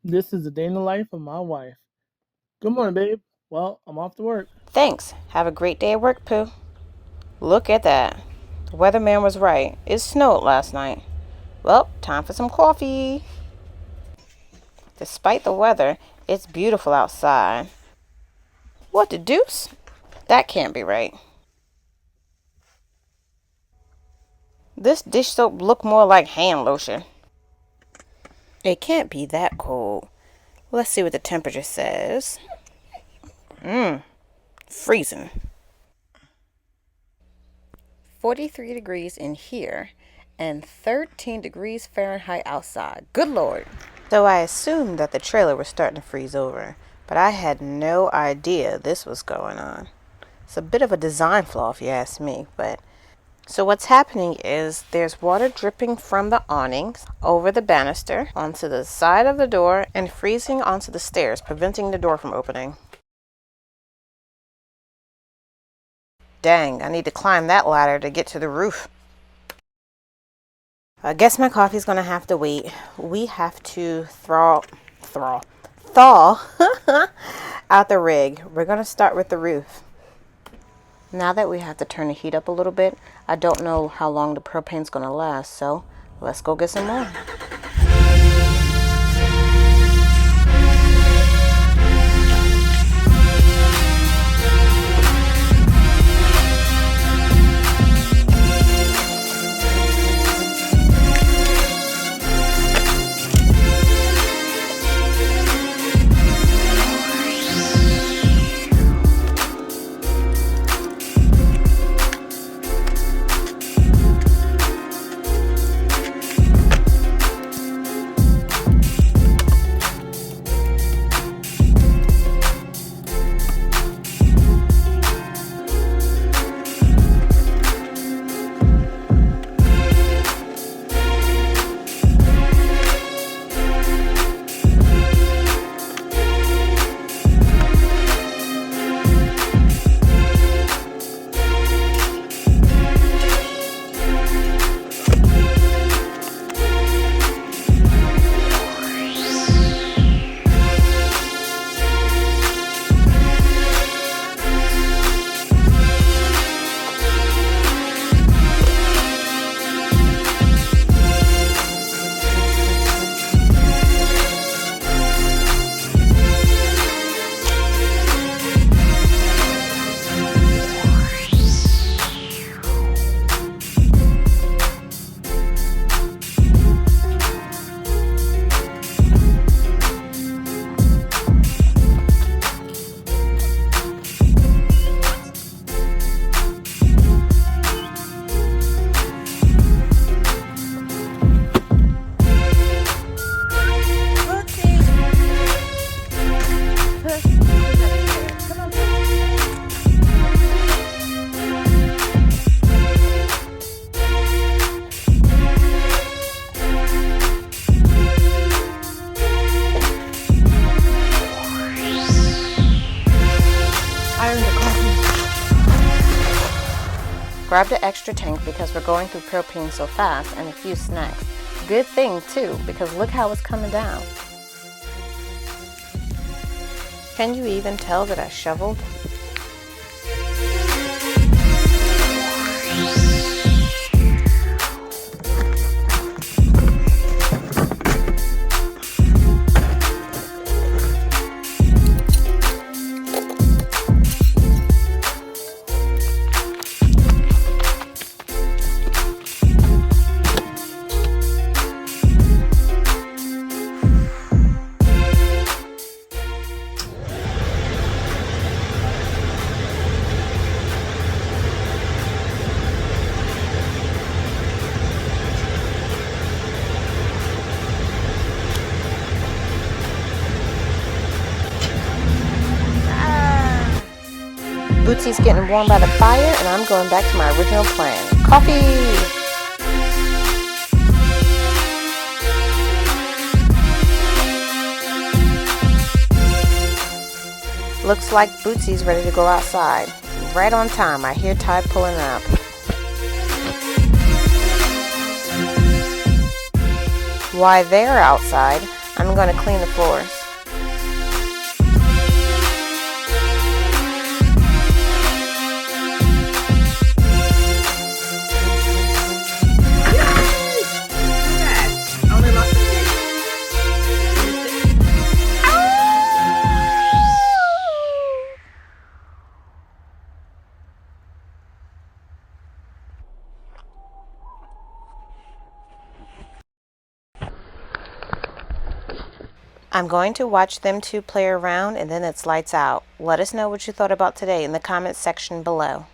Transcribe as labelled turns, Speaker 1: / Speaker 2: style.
Speaker 1: This is the day in the life of my wife. Good morning, babe. Well, I'm off to work.
Speaker 2: Thanks. Have a great day at work, Pooh. Look at that. The weatherman was right. It snowed last night. Well, time for some coffee. Despite the weather, it's beautiful outside. What the deuce? That can't be right. This dish soap look more like hand lotion. It can't be that cold. Let's see what the temperature says. Freezing. 43 degrees in here and 13 degrees Fahrenheit outside. Good Lord. So I assumed that the trailer was starting to freeze over, but I had no idea this was going on. It's a bit of a design flaw if you ask me, but so what's happening is there's water dripping from the awnings over the banister onto the side of the door and freezing onto the stairs, preventing the door from opening. Dang, I need to climb that ladder to get to the roof. I guess my coffee's gonna have to wait. We have to thaw out the rig. We're gonna start with the roof. Now that we have to turn the heat up a little bit, I don't know how long the propane's gonna last, so let's go get some more. Grab the extra tank because we're going through propane so fast, and a few snacks. Good thing too, because look how it's coming down. Can you even tell that I shoveled? Bootsy's getting warm by the fire, and I'm going back to my original plan. Coffee! Looks like Bootsy's ready to go outside. Right on time, I hear Ty pulling up. While they're outside, I'm going to clean the floors. I'm going to watch them two play around and then it's lights out. Let us know what you thought about today in the comments section below.